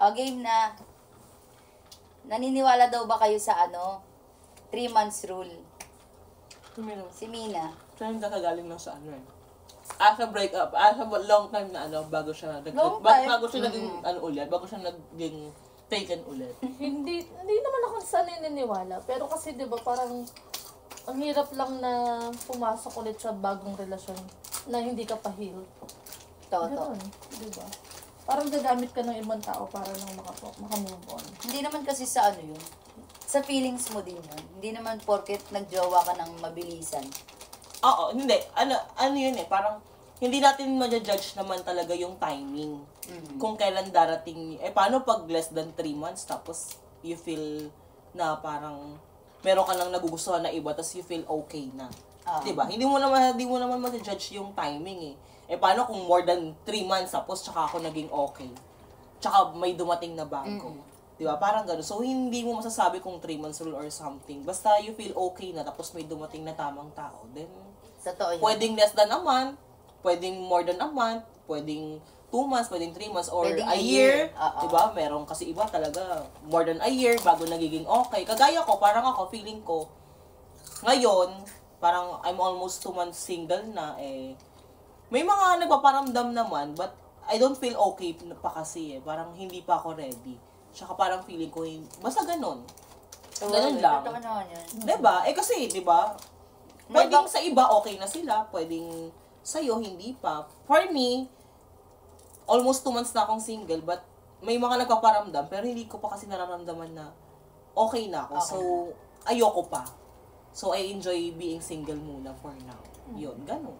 O, game na. Naniniwala daw ba kayo sa 3 months rule? Si Mina. Siya yung kakagaling lang sa as a breakup, as a long time na bago siya bago siya naging ulit, bago siya naging taken ulit. Hindi naman ako sa naniniwala. Pero kasi 'di ba parang ang hirap lang na pumasok ulit sa bagong relasyon na hindi ka pa-heal. Toto. 'Di ba? Parang gagamit ka ng ibang tao para lang maka-move on. Hindi naman kasi sa yun. Sa feelings mo din yun. Hindi naman porket nagjowa ka ng mabilisan. Oo, hindi. Ano yun parang hindi natin ma-judge naman talaga yung timing. Kung kailan darating. Paano pag less than 3 months tapos you feel na parang meron ka lang nagugustuhan na iba tapos you feel okay na. Diba? Hindi mo naman ma-judge yung timing paano kung more than 3 months tapos tsaka ako naging okay? Tsaka may dumating na bago. Diba? Parang gano'n. So, hindi mo masasabi kung 3 months rule or something. Basta you feel okay na tapos may dumating na tamang tao. Then, pwedeng less than a month, pwedeng more than a month, pwedeng 2 months, pwedeng 3 months, or pwedeng a year. Diba? Meron kasi iba talaga more than a year bago nagiging okay. Kagaya ko, parang ako, feeling ko, ngayon, parang I'm almost 2 months single na may mga nagpaparamdam naman, but I don't feel okay pa kasi Parang hindi pa ako ready. Tsaka parang feeling ko, basta ganun. Ganun lang. Totoo naman yun. Diba? Kasi, diba? Pwedeng sa iba okay na sila, pwedeng sa'yo hindi pa. For me, almost 2 months na akong single, but may mga nagpaparamdam, pero hindi ko pa kasi nararamdaman na okay na ako. So, ayoko pa. So, I enjoy being single muna for now. Yun, ganun.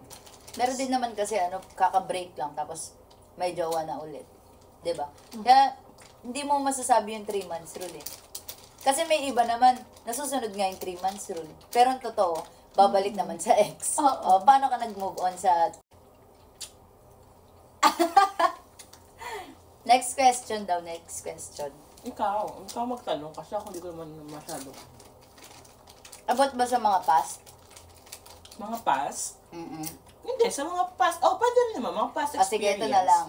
Meron din naman kasi kaka-break lang, tapos may jowa na ulit. Diba? Kaya, hindi mo masasabi yung 3 months rule Kasi may iba naman, nasusunod nga yung 3 months rule. Pero ang totoo, babalik naman sa ex. Paano ka nag-move on sa... Next question daw, next question. Ikaw magtanong kasi ako hindi ko naman masyado. About ba sa mga past? Mga past? Hindi, sa mga past. Pwede rin naman, mga past experience. Sige, ito na lang.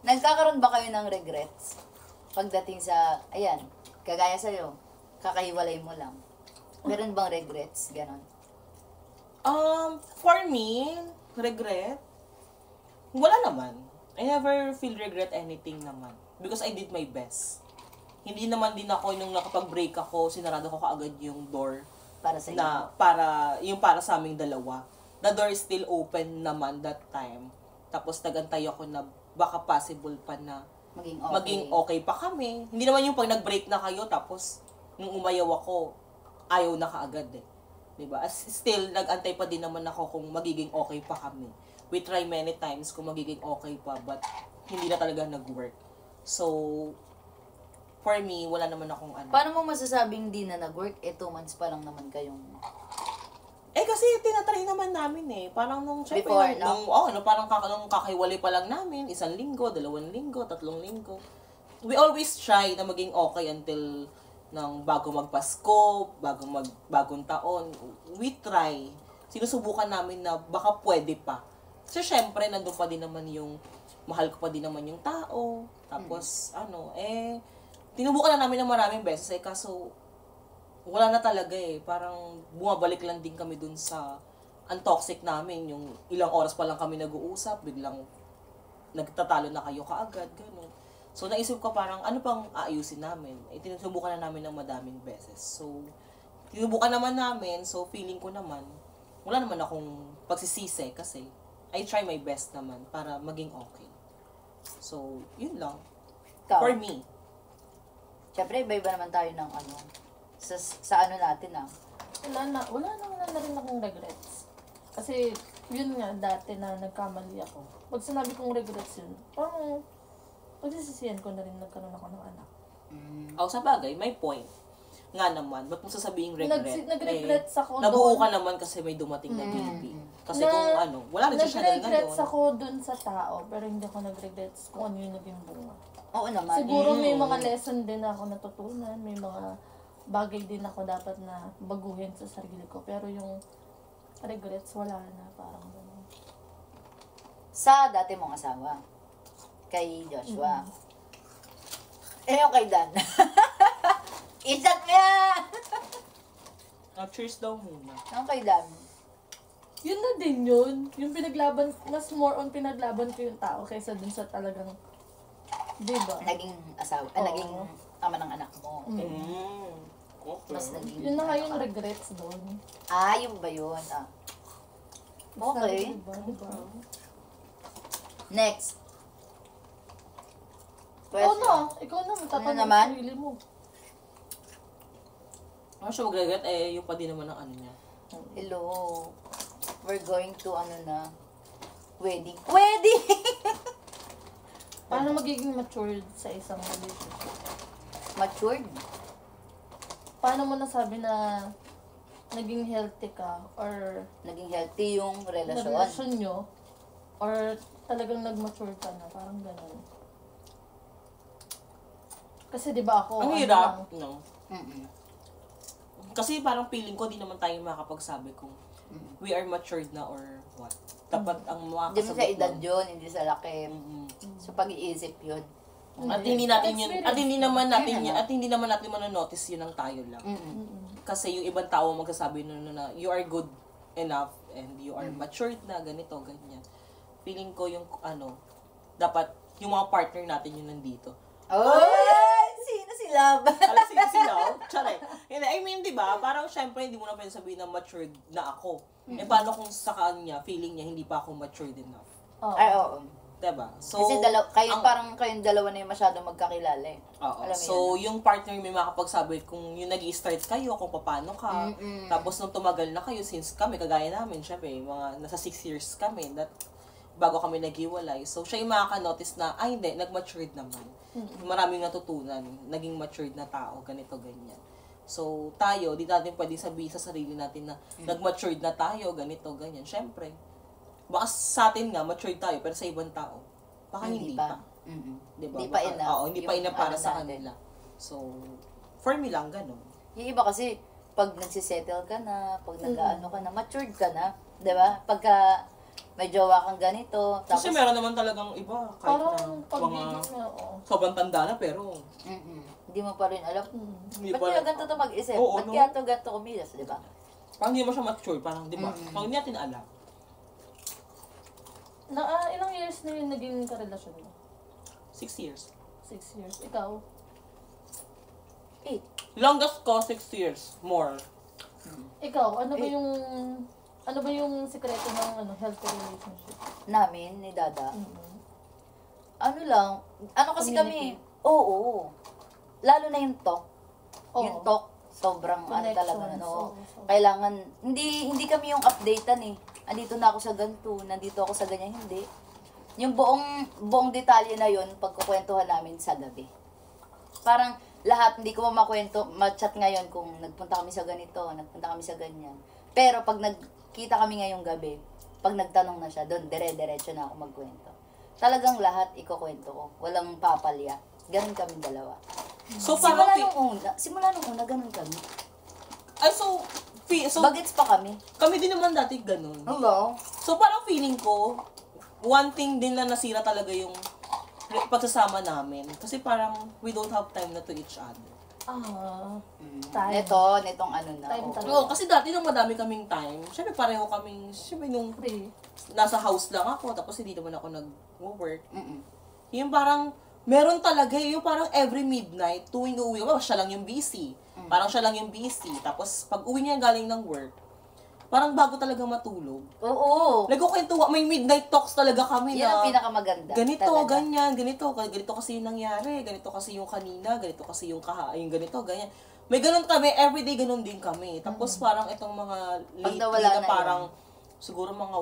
Nagkakaroon ba kayo ng regrets? Pagdating sa, kagaya sa'yo, kakahiwalay mo lang. Meron bang regrets? Ganon. For me, regret? Wala naman. I never feel regret anything naman. Because I did my best. Hindi naman din ako, nung nakapag-break ako, sinarado ko kaagad yung door. Para sa para sa aming dalawa. The door is still open naman that time. Tapos nagantay ako na baka possible pa na maging okay pa kami. Hindi naman yung pag nag-break na kayo, tapos nung umayaw ako, ayaw na kaagad Diba? Still, nag-antay pa din naman ako kung magiging okay pa kami. We try many times kung magiging okay pa, but hindi na talaga nag-work. So, for me, wala naman akong Paano mo masasabing hindi na nag-work? 2 months pa lang naman kayong... kasi tinatry naman namin Parang nung, syempre, Before, no? parang nung kakahiwalay pa lang namin, 1 linggo, 2 linggo, 3 linggo. We always try na maging okay until ng bago magpasko, bagong taon. We try. Sinusubukan namin na baka pwede pa. Kasi syempre, nandun pa din naman yung, mahal ko pa din naman yung tao. Tapos, tinubukan na namin ng maraming beses kaso wala na talaga Parang bumabalik lang din kami dun sa untoxic namin. Yung ilang oras pa lang kami nag-uusap, biglang nagtatalo na kayo kaagad, gano'n. So, naisip ko parang, ano pang aayusin namin? Tinubukan na namin ng madaming beses. So, tinubukan naman namin, so feeling ko naman, wala naman akong pagsisisi kasi I try my best naman para maging okay. So, yun lang. For me. Siyempre, iba-iba naman tayo ng sa natin Wala na rin akong regrets. Kasi, yun nga, dati na nagkamali ako. Pag sinabi kong regrets yun, parang, pagsisisihan ko na rin nagkaroon ako ng anak. Sa bagay, may point. Nga naman, ba't mo sasabihin regret? Nag-regrets ako doon. Nabuo ka naman kasi may dumating na baby. Kasi kung wala rin siya na nag-regrets ako dun sa tao, pero hindi ako nag-regrets kung ano yung naging bunga. Oo naman. Siguro may mga lesson din ako natutunan, may mga bagay din ako dapat na baguhin sa sarili ko. Pero yung regrets, wala na, parang gano'n. Sa dati mong asawa, kay Joshua, yung kay Dan. Isat mo yan! Cheers daw muna. Yung kay Dan. Yun na din yun. Yung pinaglaban, mas more on pinaglaban ko yung tao kaysa dun sa talagang, di ba? Naging asawa, Oo. naging ama ng anak mo. Okay. Mas naging... Yun na nga yung regrets doon. Ah, yun ba yun? Ah. Okay. Diba? Diba? Next. Ikaw Question. na. Ikaw na. Tatanong naman? sa sarili mo. Ano siya mag-regret? Yung pa din naman ang ano niya. Hello. We're going to wedding. Wedding! Paano magiging matured sa isang relationship? Matured. Paano mo nasabi na naging healthy ka or Naging healthy yung relasyon. relasyon nyo or talagang nag-mature ka na? Parang ganun. Kasi di ba ako, Ang ano hirap, lang, no? Mm-mm. Kasi parang feeling ko, di naman tayo makakapagsabi kung we are matured na or what. Dapat ang Hindi mo makakasagot sa edad lang. yun, hindi sa laki. Mm-mm. So, pag-iisip yun. At hindi natin yun, at hindi naman natin Mm-mm. yun, at hindi naman natin manonotice yun ng tayo lang. Mm-mm. Kasi yung ibang tao magsasabi na you are good enough and you are matured na, ganito, ganyan. Feeling ko yung dapat yung mga partner natin yung nandito. Oh! Sino si Love? Alam sila, tsare. Hindi, I mean, di ba, parang syempre hindi mo na pwede sabihin na matured na ako. Eh, paano kung sa kanya, feeling niya, hindi pa ako matured enough? Oo. Ay, oo. Diba? So, Kasi parang kayong dalawa na yung masyadong magkakilala eh. Oo. Alam mo So, yung partner may makapagsabi kung yung nag-i-start kayo, kung paano ka. Mm-mm. Tapos, nung tumagal na kayo, since kami, kagaya namin, syempre, mga nasa 6 years kami, bago kami naghiwalay. So, siya yung makaka-notice na, ay, hindi, nag-matured naman. Maraming natutunan, naging matured na tao, ganito, ganyan. So, tayo, di natin pwede sabihin sa sarili natin na nag-matured na tayo, ganito, ganyan. Syempre, baka sa atin nga, matured tayo, pero sa ibang tao, baka hindi pa. Mm-mm. Diba? Hindi pa Baka- enough. Oo, hindi pa Yung enough para ano sa natin. kanila. So, for me lang, ganun. Yung iba kasi, pag nagsisettle ka na, pag nag-ano ka na, matured ka na. Diba? Pagka may jowa kang ganito, tapos... Kasi meron naman talagang iba, kahit Parang na mga pagiging, oo. sobrang tanda na, pero Hindi mo pa rin alam. hindi Ba't pa kaya ganito to mag-isip? Oo, Ba't no? kaya to ganito kumilos, di ba? parang hindi mo siya mature, parang, di ba? Parang hindi natin alam. Ilang years na yung naging karelasyon mo? 6 years. 6 years. Ikaw? 8. Longest ko, 6 years. More. Ikaw, ano ba yung sikreto ng healthy relationship? Namin, ni Dada. Mm-hmm. Ano lang, ano kasi kami, oo. Lalo na yung talk. Oo. Yung talk, sobrang ano Connections, talaga. No? oo. Kailangan, hindi kami yung updatean eh. Andito na ako sa ganito, nandito ako sa ganyan, hindi. Yung buong detalye na yun, pagkukwentuhan namin sa gabi. Parang lahat, hindi ko makwento, ma-chat ngayon kung nagpunta kami sa ganito, nagpunta kami sa ganyan. Pero pag nagkita kami ngayong gabi, pag nagtanong na siya, doon, dire-diretso na ako magkwento. Talagang lahat ikukwento ko. Walang papalya. Ganun kami dalawa. So, Simula parang, nung una, ganun kami. ay, so Bagets pa kami. kami din naman dati ganun. Hello? So, parang feeling ko, one thing din na nasira talaga yung pagsasama namin. Kasi parang, we don't have time na to each other. Time. Nitong ano na. Time oo. talaga. Oo, kasi dati nung madami kaming time, syempre pareho kaming, syempre nung Free. nasa house lang ako, tapos hindi naman ako nag-work. Mm-mm. Yung parang, meron talaga, yung parang every midnight, tuwing uuwi ako, siya lang yung busy. Parang siya lang yung busy. Tapos, pag uwi niya galing ng work, parang bago talaga matulog. Oo. Nagkukwentuhan, may midnight talks talaga kami Yan ang na, pinakamaganda. ganito, talaga. ganyan, ganito kasi yung nangyari, ganito kasi yung kanina, ganito kasi yung yung ganito, ganyan. May ganun kami, everyday ganun din kami. Tapos parang itong mga Pag lately nawala na na parang, siguro mga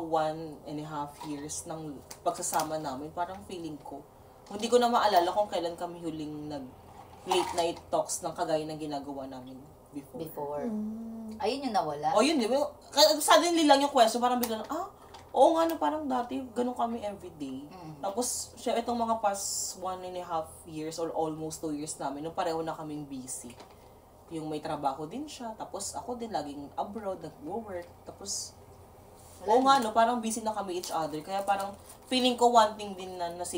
1.5 years ng pagsasama namin, parang feeling ko, hindi ko na maalala kung kailan kami huling late night talks ng kagaya ng ginagawa namin before. Ayun yung nawala. O yun, di ba? Suddenly lang yung question, parang biglang, oo nga no, parang dati, ganun kami everyday. Tapos, siya, itong mga past 1.5 years or almost 2 years namin, nung pareho na kaming busy. Yung may trabaho din siya, tapos ako din laging abroad, nag-work, tapos, oo nga no, parang busy na kami each other. Kaya parang, feeling ko one thing din na nasira